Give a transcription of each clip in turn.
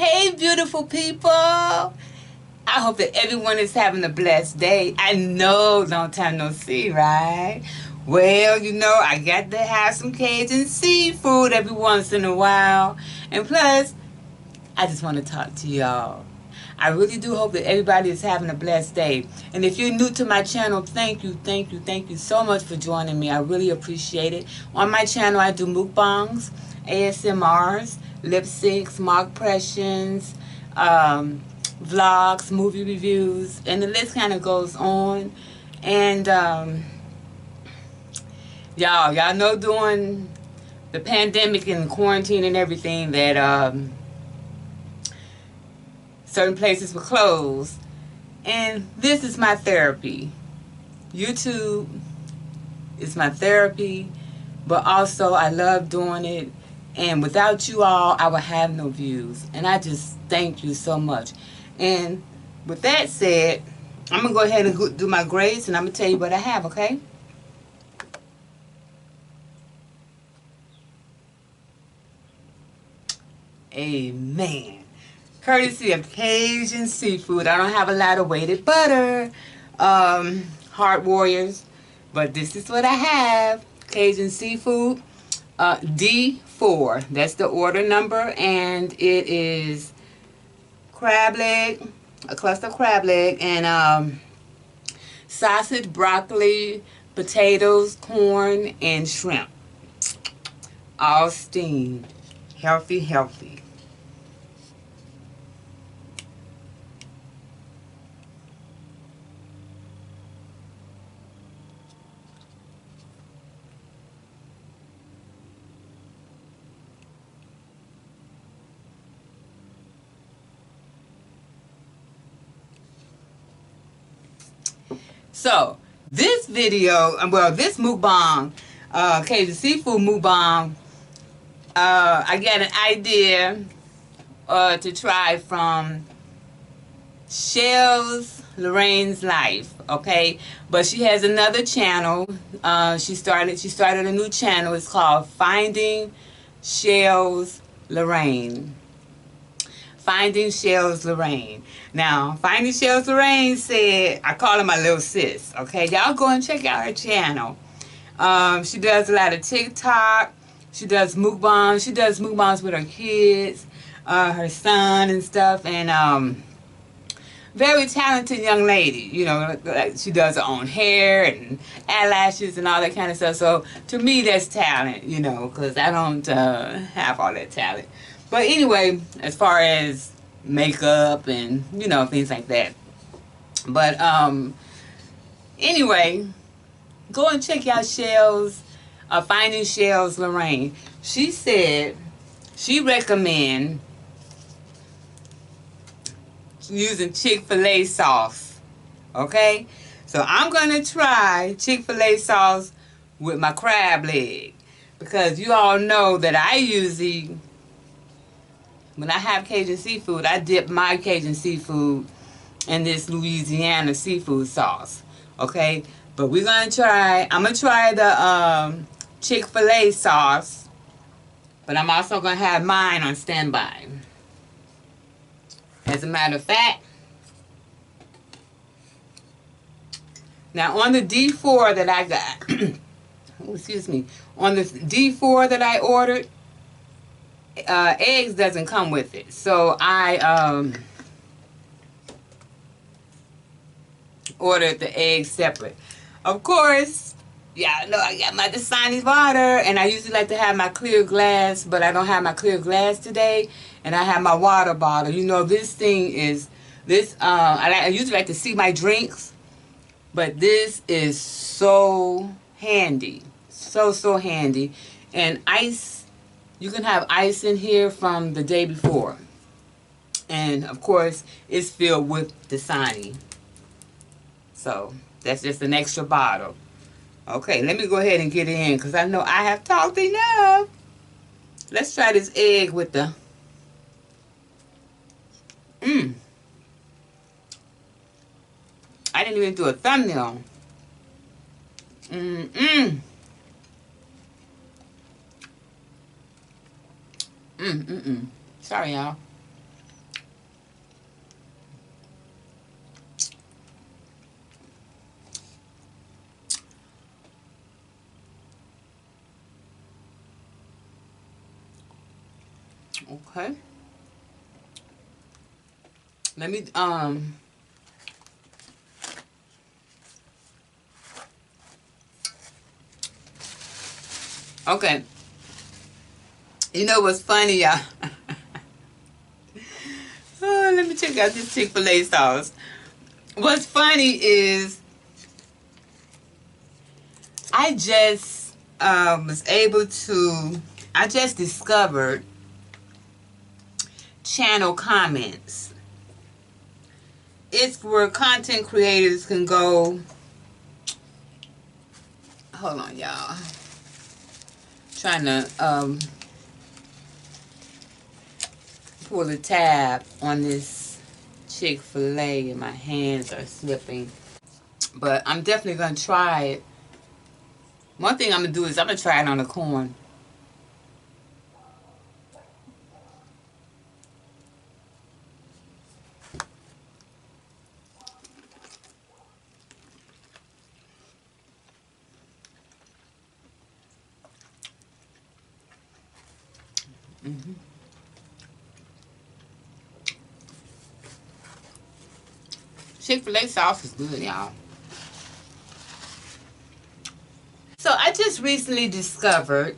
Hey, beautiful people. I hope that everyone is having a blessed day. I know, long time no see, right? Well, I got to have some Cajun seafood every once in a while. And plus, I just want to talk to y'all. I really do hope that everybody is having a blessed day. And if you're new to my channel, thank you so much for joining me. I really appreciate it. On my channel, I do mukbangs, ASMRs, lip syncs, mock impressions, vlogs, movie reviews, and the list kind of goes on. And y'all know during the pandemic and quarantine and everything that certain places were closed. And this is my therapy. YouTube is my therapy, but also I love doing it. And without you all, I would have no views. And I just thank you so much. And with that said, I'm going to go ahead and do my grades, and I'm going to tell you what I have, okay? Amen. Courtesy of Cajun Seafood. I don't have a lot of weighted butter, Heart Warriors, but this is what I have. Cajun Seafood, D4. That's the order number, and it is crab leg, a cluster of crab leg, and sausage, broccoli, potatoes, corn, and shrimp. All steamed. Healthy, healthy. So, this video, this mukbang, Cajun Seafood mukbang, I got an idea to try from Shell's Lorraine's Life, okay? But she has another channel. She started a new channel. It's called Finding Shell's Lorraine. Finding Shells Lorraine. Now, Finding Shells Lorraine said, I call her my little sis, okay? Y'all go and check out her channel. She does a lot of TikTok. She does mukbangs. She does mukbangs with her kids, her son and stuff. And very talented young lady. Like she does her own hair and eyelashes and all that kind of stuff. So, to me, that's talent, because I don't have all that talent. But anyway, as far as makeup and, things like that. But anyway, go and check out Finding Shells Lorraine. She said she recommend using Chick-fil-A sauce. Okay? So I'm going to try Chick-fil-A sauce with my crab leg. Because you all know that I usually, when I have Cajun seafood, I dip my Cajun seafood in this Louisiana seafood sauce. Okay? But I'm going to try the Chick-fil-A sauce. But I'm also going to have mine on standby. As a matter of fact, now on the D4 that I got, oh, excuse me, on the D4 that I ordered, eggs doesn't come with it. So I ordered the eggs separate. Of course, yeah, no, I got my Dasani water, and I usually like to have my clear glass, but I don't have my clear glass today, and I have my water bottle. This thing is, I usually like to see my drinks, but this is so handy. So handy. And ice, you can have ice in here from the day before. And, of course, it's filled with Dasani. So, that's just an extra bottle. Okay, let me go ahead and get it in because I know I have talked enough. Let's try this egg with the... I didn't even do a thumbnail. Sorry, y'all. Okay. Let me, okay. You know what's funny, y'all? Oh, let me check out this Chick-fil-A sauce. What's funny is I just was able to, I just discovered channel comments. It's where content creators can go. Hold on, y'all. Trying to pull the tab on this Chick-fil-A and my hands are slipping. But I'm definitely going to try it. One thing I'm going to do is I'm going to try it on the corn. Chick-fil-A sauce is good, y'all. So I just recently discovered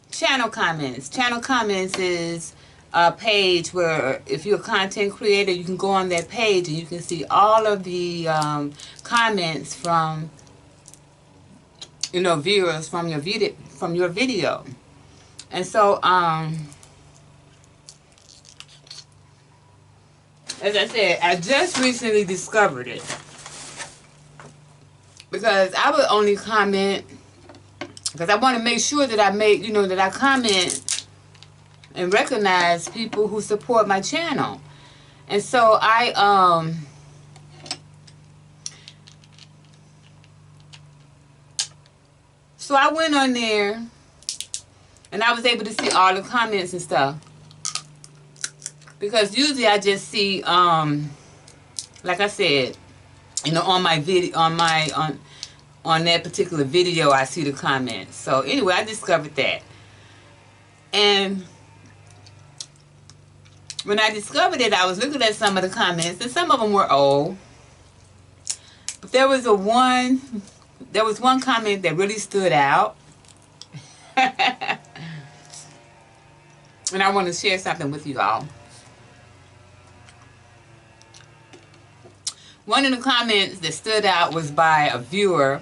channel comments. Channel comments is a page where if you're a content creator, you can go on that page and you can see all of the comments from, you know, viewers from your video. And so as I said, I just recently discovered it. Because I would only comment, because I want to make sure that I make, you know, that I comment and recognize people who support my channel. And so I went on there and I was able to see all the comments and stuff. Because usually I just see like I said, you know, on my video, on that particular video, I see the comments. So anyway, I discovered that. And when I discovered it, I was looking at some of the comments, and some of them were old. But there was one comment that really stood out. And I want to share something with you all. One of the comments that stood out was by a viewer.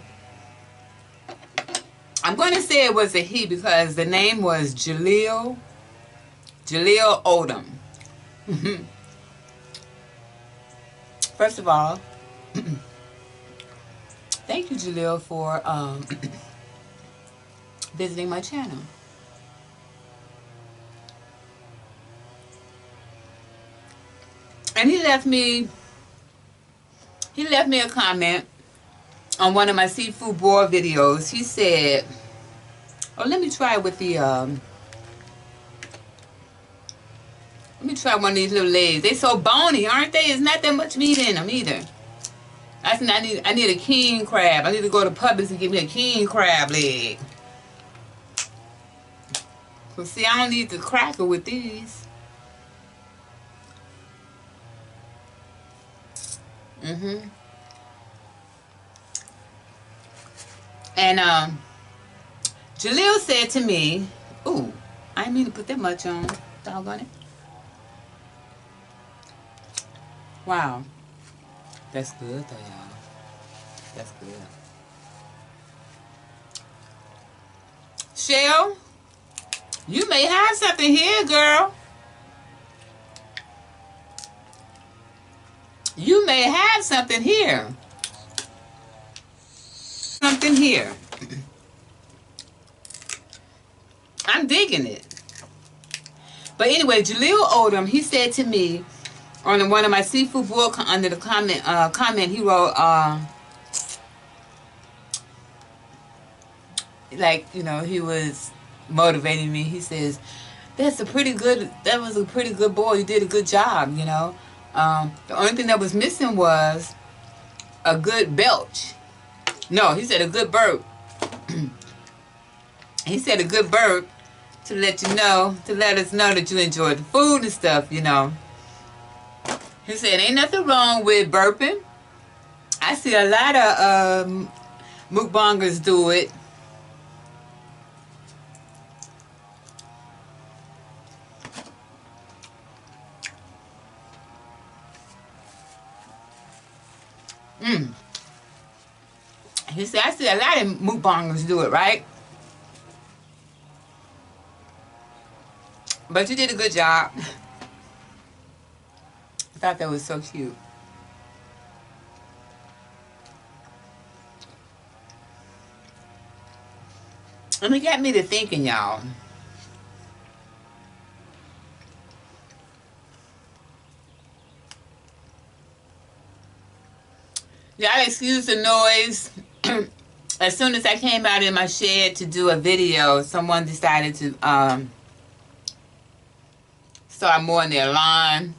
I'm going to say it was a he because the name was Jaleel Odom. First of all, thank you, Jaleel, for visiting my channel. And he left me a comment on one of my seafood boil videos. He said, oh, let me try with the, let me try one of these little legs. They so bony, aren't they? There's not that much meat in them either. I need a king crab. I need to go to Publix and get me a king crab leg. So see, I don't need the cracker with these. And Jaleel said to me, ooh, I didn't mean to put that much on. Doggone it. Wow. That's good though, y'all. That's good. Shell, you may have something here, girl. You may have something here. Something here. I'm digging it. But anyway, Jaleel Odom, he said to me on one of my seafood boil under the comment he wrote like, you know, he was motivating me. He says, that was a pretty good boil. You did a good job, you know. The only thing that was missing was a good belch. No, he said a good burp. He said a good burp to let you know, to let us know that you enjoy the food and stuff, you know. He said, ain't nothing wrong with burping. I see a lot of mukbangers do it. He said, I see a lot of mukbangers do it, right? But you did a good job. I thought that was so cute. And it got me to thinking, y'all. Y'all excuse the noise. As soon as I came out in my shed to do a video, someone decided to start mowing their lawn.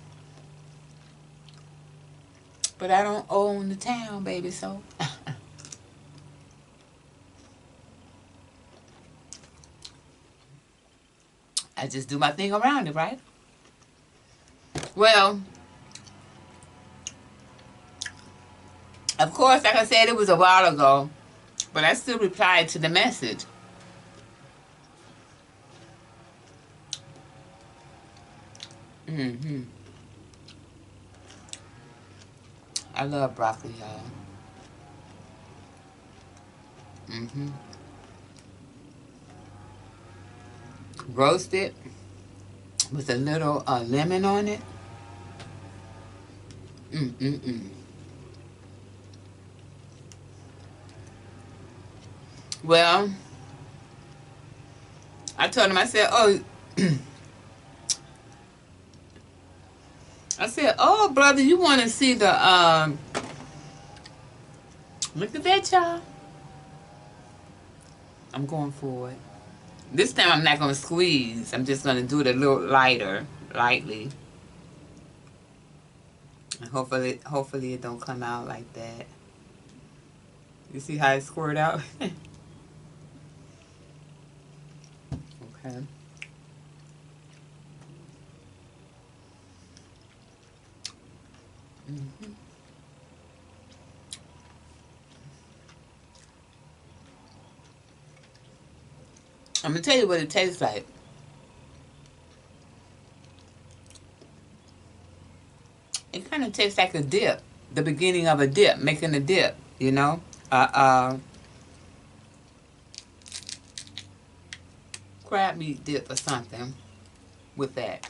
But I don't own the town, baby, so. I just do my thing around it, right? Well, of course, like I said, it was a while ago, but I still replied to the message. I love broccoli, y'all. Roasted with a little lemon on it. Well, I told him, I said, oh, I said, oh, brother, you want to see the, look at that, y'all. I'm going for it. This time I'm not going to squeeze. I'm just going to do it a little lightly. And hopefully it don't come out like that. You see how it squirt out? Okay. I'm going to tell you what it tastes like. It kind of tastes like a dip. The beginning of a dip. Making a dip, you know? Crab meat dip or something with that.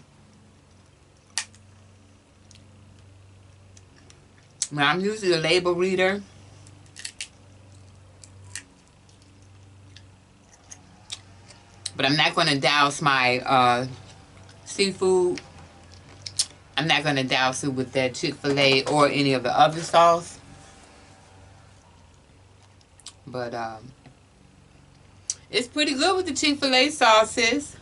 Now, I'm usually a label reader. But I'm not going to douse my seafood. I'm not going to douse it with that Chick-fil-A or any of the other sauce. But it's pretty good with the Chick-fil-A sauces.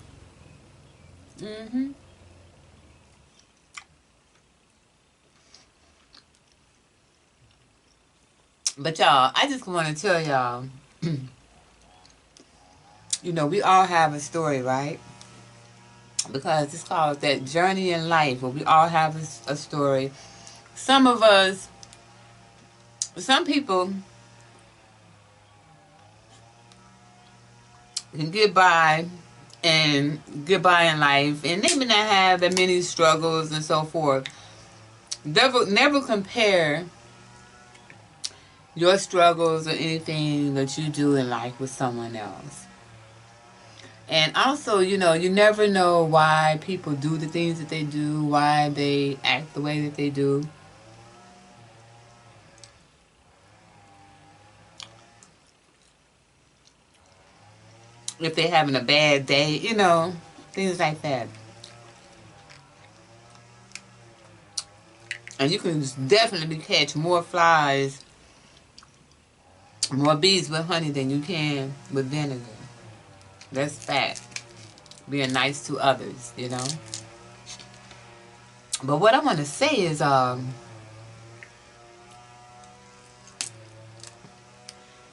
But y'all, I just want to tell y'all, you know, we all have a story, right? Because it's called that journey in life where we all have a story. Some of us, some people can get by in life, and they may not have that many struggles and so forth. Never compare your struggles or anything that you do in life with someone else. And also, you know, you never know why people do the things that they do, why they act the way that they do. If they're having a bad day, you know, things like that. And you can definitely catch more flies, more bees with honey than you can with vinegar. That's fact. Being nice to others, you know. But what I want to say is,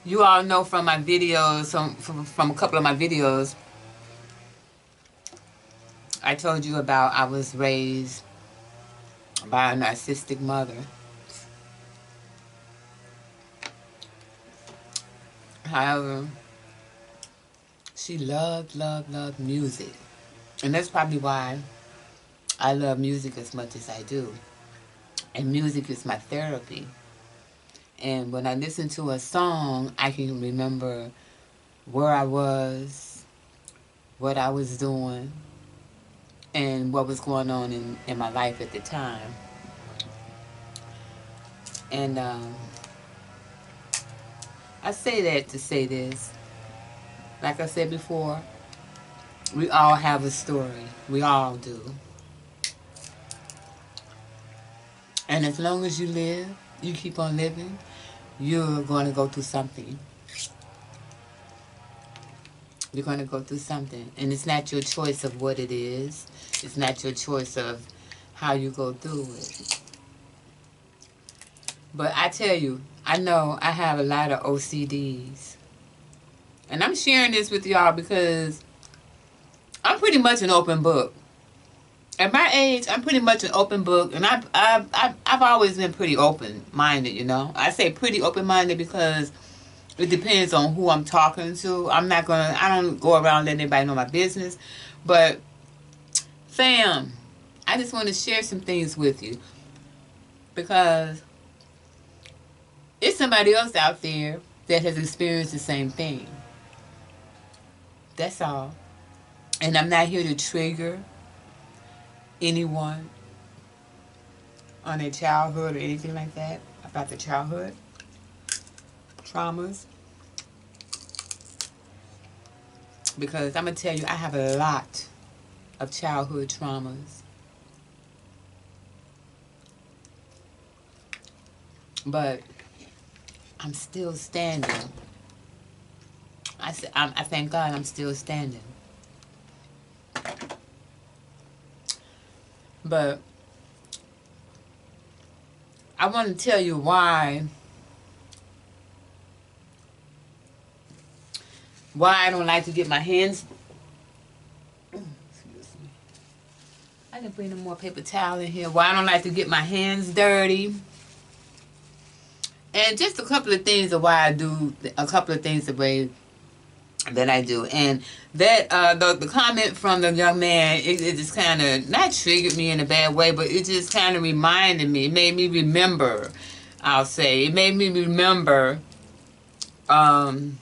you all know from my videos, from a couple of my videos, I told you about I was raised by a narcissistic mother. However, she loved music. And that's probably why I love music as much as I do. And music is my therapy. And when I listen to a song, I can remember where I was, what I was doing, and what was going on in my life at the time. And I say that to say this. Like I said before, we all have a story. We all do. And as long as you live, you keep on living, you're going to go through something. You're going to go through something. And it's not your choice of what it is. It's not your choice of how you go through it. But I tell you, I know I have a lot of OCDs. And I'm sharing this with y'all because I'm pretty much an open book. At my age, I'm pretty much an open book, and I've always been pretty open-minded, you know. I say pretty open-minded because it depends on who I'm talking to. I don't go around letting anybody know my business. But, fam, I just want to share some things with you because it's somebody else out there that has experienced the same thing. That's all. And I'm not here to trigger anyone on their childhood or anything like that, about their childhood traumas. Because I'm going to tell you, I have a lot of childhood traumas. But I'm still standing. I thank God I'm still standing. But I want to tell you why I don't like to get my hands. Excuse me. I can bring more paper towel in here. Why I don't like to get my hands dirty. And just a couple of things of why I do a couple of things the way that I do. And that the comment from the young man, it just kind of not triggered me in a bad way, but it just kind of reminded me. It made me remember. I'll say it made me remember some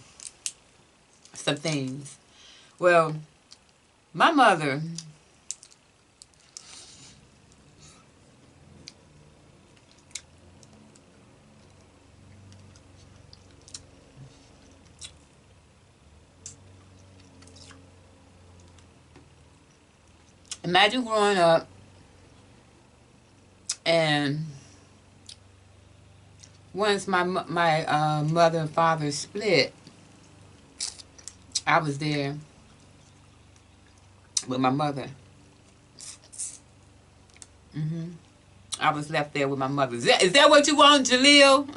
things. Well, my mother. Imagine growing up and once my mother and father split, I was there with my mother. I was left there with my mother. Is that what you want, Jaleel?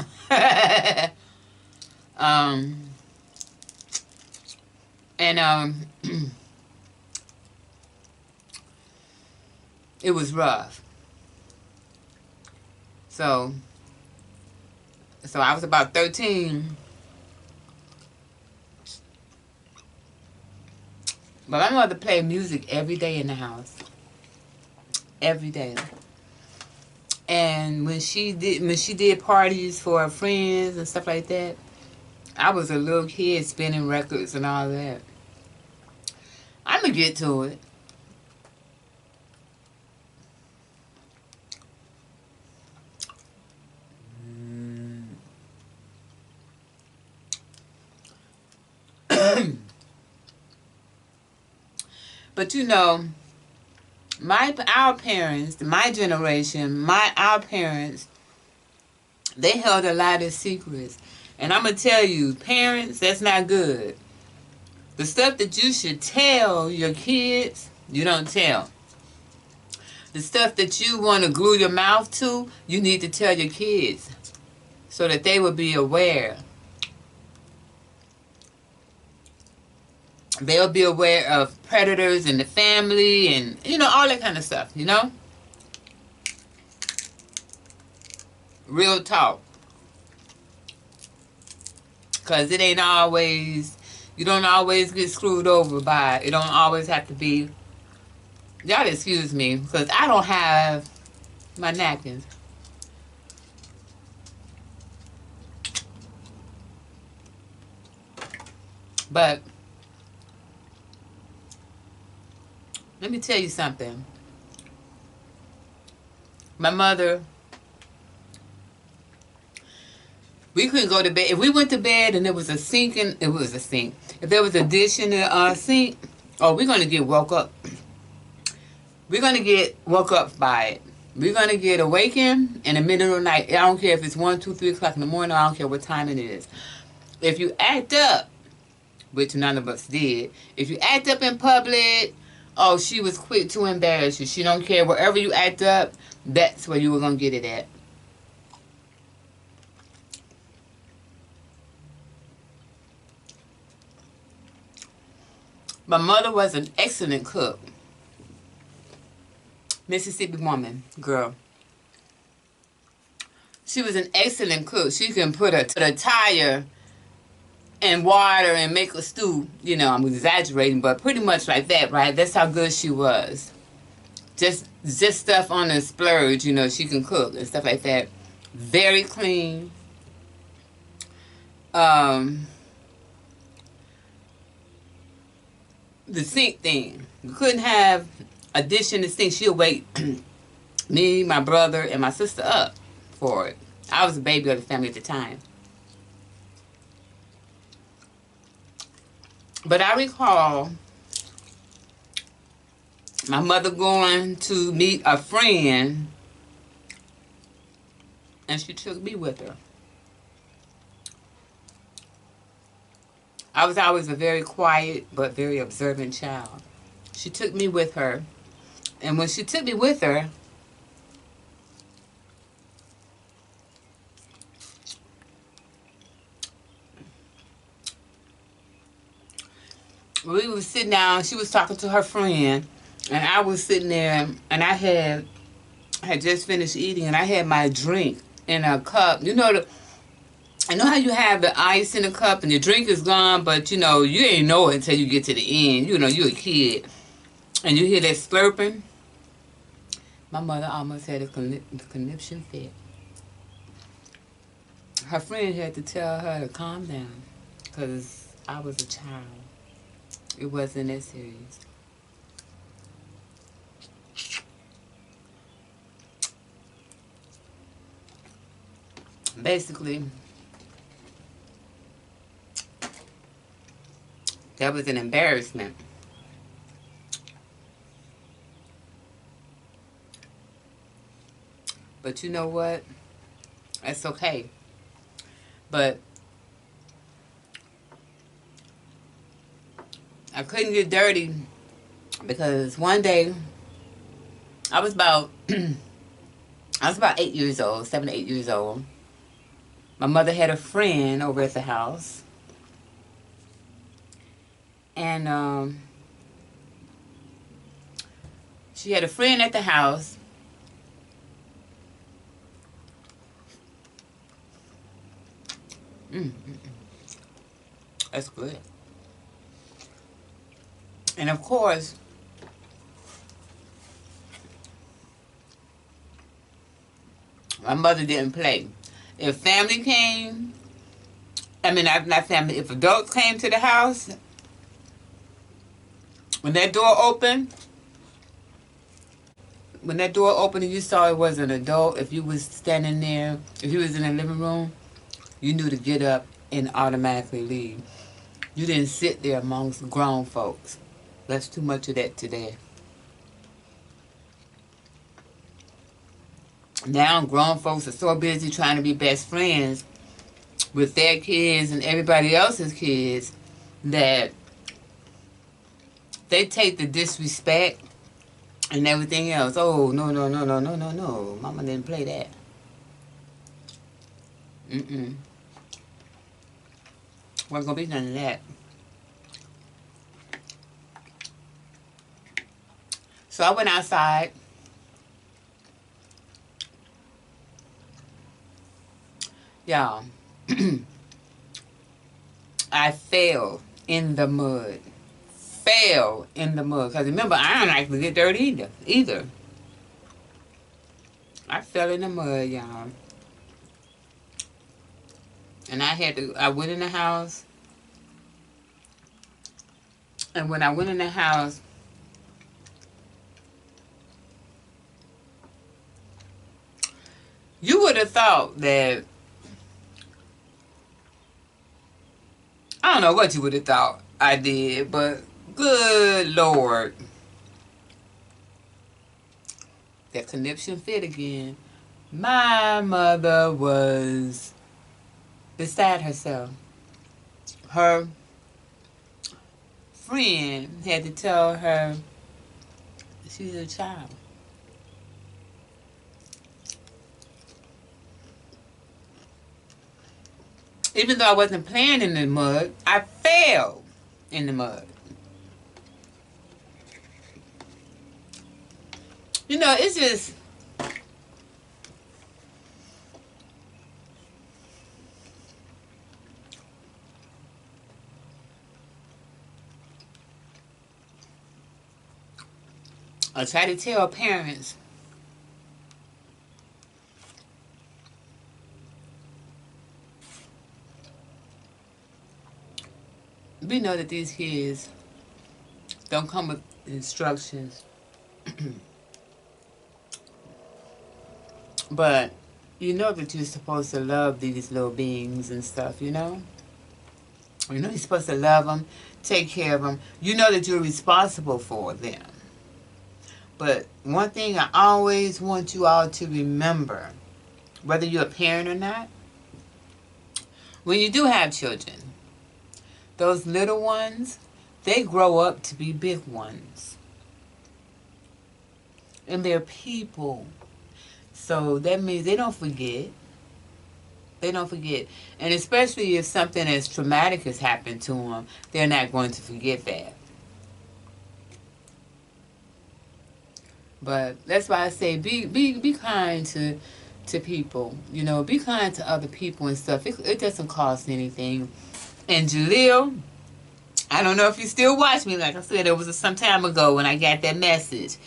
It was rough. So I was about 13. But my mother played music every day in the house. Every day. And when she did parties for her friends and stuff like that, I was a little kid spinning records and all that. I'm going to get to it. But you know, our parents, my generation, our parents, they held a lot of secrets. And I'm going to tell you, parents, that's not good. The stuff that you should tell your kids, you don't tell. The stuff that you want to glue your mouth to, you need to tell your kids so that they will be aware. They'll be aware of predators in the family and, you know, all that kind of stuff, you know? Real talk. Because it ain't always, you don't always get screwed over by it. It don't always have to be, y'all excuse me, because I don't have my napkins. But let me tell you something. My mother, we couldn't go to bed. If we went to bed and there was a sink, it was a sink. If there was a dish in the sink, oh, we're going to get woke up. We're going to get woke up by it. We're going to get awakened in the middle of the night. I don't care if it's 1, 2, 3 o'clock in the morning. I don't care what time it is. If you act up, which none of us did, if you act up in public, oh, she was quick to embarrass you. She don't care. Wherever you act up, that's where you were going to get it at. My mother was an excellent cook. Mississippi woman, girl. She was an excellent cook. She can put a tire in water and make a stew. You know, I'm exaggerating, but pretty much like that, right? That's how good she was. Just stuff on the splurge, you know, she can cook and stuff like that. Very clean. The sink thing. We couldn't have a dish in the sink. She'll wake me, my brother, and my sister up for it. I was the baby of the family at the time. But I recall my mother going to meet a friend, and she took me with her. I was always a very quiet but very observant child. She took me with her. And when she took me with her, we were sitting down. She was talking to her friend. And I was sitting there. And I had just finished eating. And I had my drink in a cup. You know, I know how you have the ice in the cup and the drink is gone, but you know, you ain't know it until you get to the end. You know, you're a kid. And you hear that slurping. My mother almost had a conniption fit. Her friend had to tell her to calm down because I was a child. It wasn't that serious. Basically, that was an embarrassment. But you know what? That's okay. But I couldn't get dirty because one day I was about 8 years old, 7 to 8 years old. My mother had a friend over at the house. And she had a friend at the house. That's good. And of course, my mother didn't play. If family came, I mean, not family, if adults came to the house, when that door opened and you saw it was an adult, if you was standing there, if you was in the living room, you knew to get up and automatically leave. You didn't sit there amongst grown folks. That's too much of that today. Now grown folks are so busy trying to be best friends with their kids and everybody else's kids that they take the disrespect and everything else. Oh, no. Mama didn't play that. Wasn't gonna be none of that. So I went outside. Y'all, I fell in the mud. Fell in the mud. Because remember, I don't like to get dirty either. I fell in the mud, y'all. And I went in the house. And when I went in the house, you would have thought that, I don't know what you would have thought I did, but good Lord. That conniption fit again. My mother was beside herself. Her friend had to tell her she's a child. Even though I wasn't playing in the mud, I fell in the mud. You know, it's just, I try to tell parents, we know that these kids don't come with instructions. But you know that you're supposed to love these little beings and stuff, you know? You know you're supposed to love them, take care of them. You know that you're responsible for them. But one thing I always want you all to remember, whether you're a parent or not, when you do have children, those little ones, they grow up to be big ones. And they're people. So that means they don't forget. They don't forget. And especially if something as traumatic has happened to them, they're not going to forget that. But that's why I say be kind to people. You know, be kind to other people and stuff. It doesn't cost anything. And Jaleel, I don't know if you still watch me. Like I said, it was some time ago when I got that message.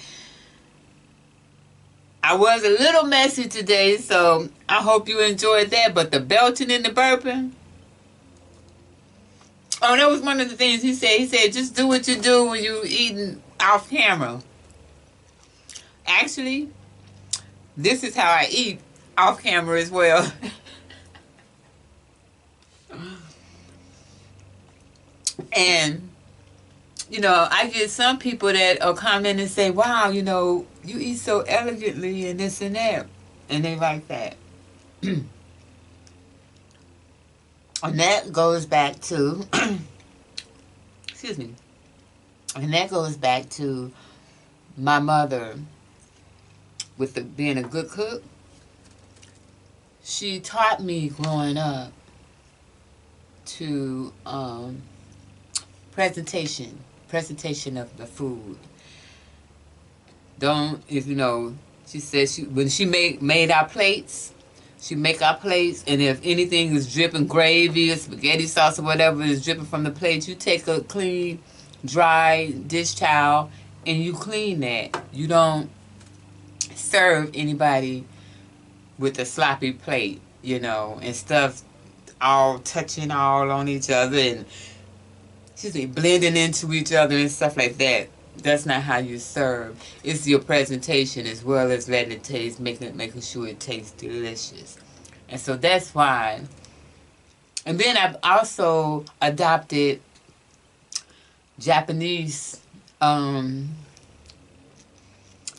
I was a little messy today, so I hope you enjoyed that. But the belching and the burping. Oh, that was one of the things he said. He said, just do what you do when you're eating off camera. Actually, this is how I eat off camera as well. And, you know, I get some people that will come in and say, wow, you know, you eat so elegantly and this and that. And they like that. And that goes back to, excuse me, and that goes back to my mother with being a good cook. She taught me growing up to presentation of the food. Don't, if you know, she said when she made our plates, she make our plates, and if anything is dripping, gravy or spaghetti sauce or whatever is dripping from the plate, you take a clean, dry dish towel and you clean that. You don't serve anybody with a sloppy plate, you know, and stuff all touching all on each other and blending into each other and stuff like that. That's not how you serve. It's your presentation as well as letting it taste, making sure it tastes delicious. And so that's why. And then I've also adopted Japanese, the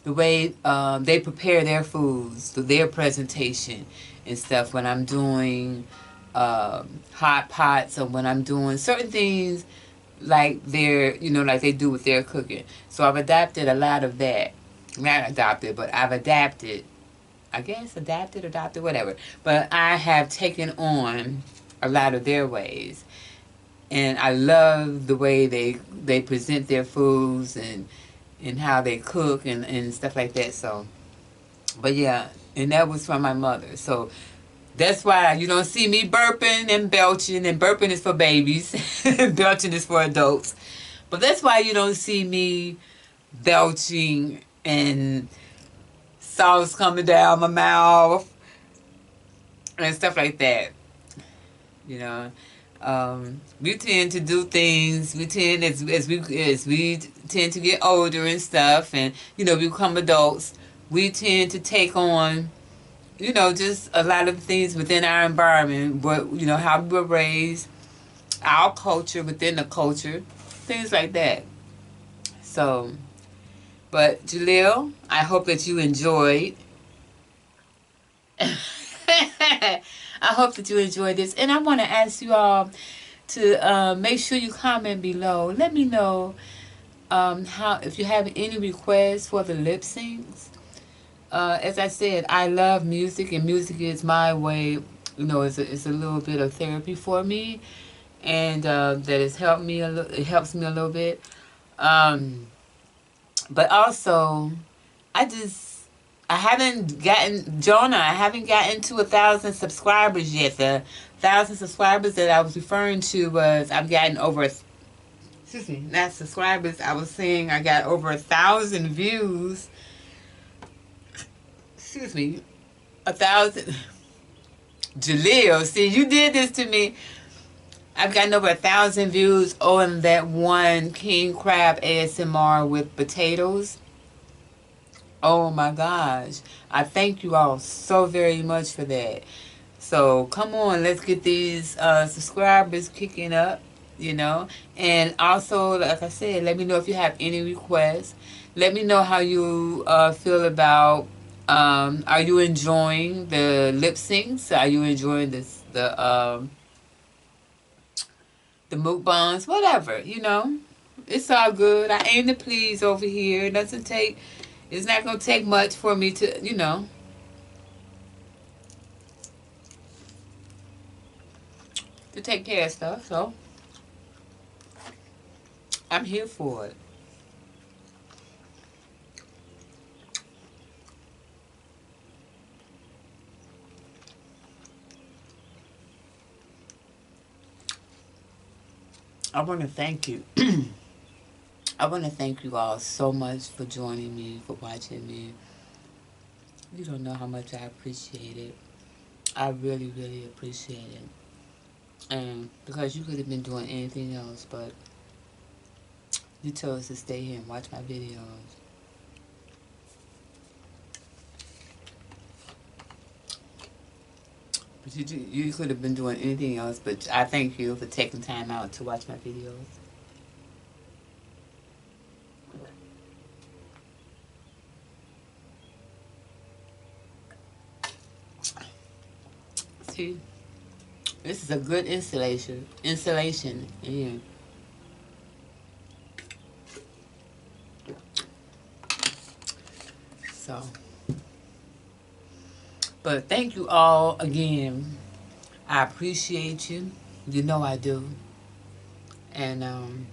way they prepare their foods, their presentation and stuff when I'm doing hot pots or when I'm doing certain things like like they do with their cooking. So I've adapted a lot of that. Not adopted, but I've adapted. I guess adapted, whatever. But I have taken on a lot of their ways. And I love the way they present their foods and and how they cook and stuff like that. So, but yeah, and that was from my mother. So that's why you don't see me burping and belching, and burping is for babies, belching is for adults. But that's why you don't see me belching and sauce coming down my mouth and stuff like that. You know, we tend to do things. We tend as we tend to get older and stuff, and become adults. We tend to take on just a lot of things within our environment, but how we were raised, our culture within the culture, things like that. So, but Jaleel, I hope that you enjoyed. I hope that you enjoyed this, and I want to ask you all to make sure you comment below. Let me know how if you have any requests for the lip syncs. As I said, I love music, and music is my way. It's a little bit of therapy for me, and that has helped me a little. It helps me a little bit. But also, I just I haven't gotten Jonah. I haven't gotten to 1,000 subscribers yet. The 1,000 subscribers that I was referring to was I've gotten over. Excuse me, not subscribers. I was saying I got over 1,000 views. Excuse me, 1,000. Jaleel, see, you did this to me. I've gotten over 1,000 views on that one king crab ASMR with potatoes. Oh my gosh. I thank you all so very much for that. So come on, let's get these subscribers kicking up, And also, like I said, let me know if you have any requests. Let me know how you feel about, are you enjoying the lip syncs? Are you enjoying the mukbangs? Whatever. It's all good. I aim to please over here. It's not going to take much for me to take care of stuff. So I'm here for it. I want to thank you. I want to thank you all so much for joining me, for watching me. You don't know how much I appreciate it. I really, really appreciate it. And because you could have been doing anything else, but you chose to stay here and watch my videos. But you could have been doing anything else, but I thank you for taking time out to watch my videos. See, this is a good installation. Yeah. So, but thank you all again. I appreciate you. You know I do. And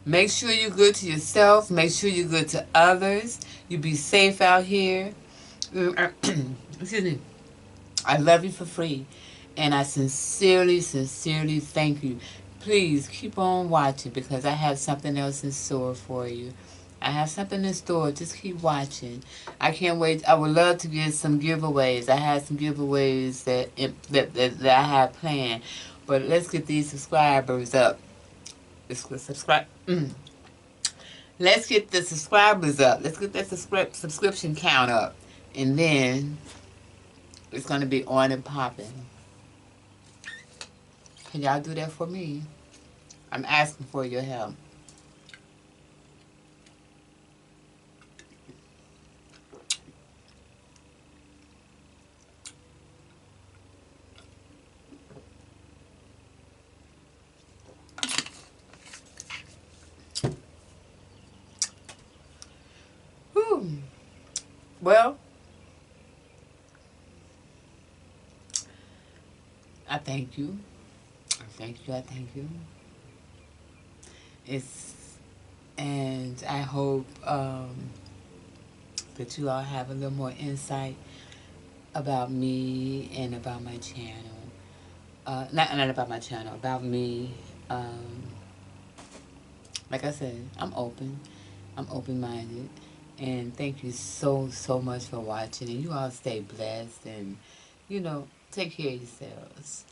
make sure you're good to yourself. Make sure you're good to others. You be safe out here. Excuse me. I love you for free. And I sincerely, sincerely thank you. Please keep on watching because I have something else in store for you. I have something in store. Just keep watching. I can't wait. I would love to get some giveaways. I have some giveaways that I have planned. But let's get these subscribers up. Subscribe. Let's get the subscribers up. Let's get that subscription count up. And then it's going to be on and popping. Can y'all do that for me? I'm asking for your help. Whew. Well, I thank you. I thank you. I thank you. It's And I hope that you all have a little more insight about me and about my channel. Not about my channel, about me. Like I said, I'm open. I'm open-minded. And thank you so, so much for watching. And you all stay blessed and, take care of yourselves.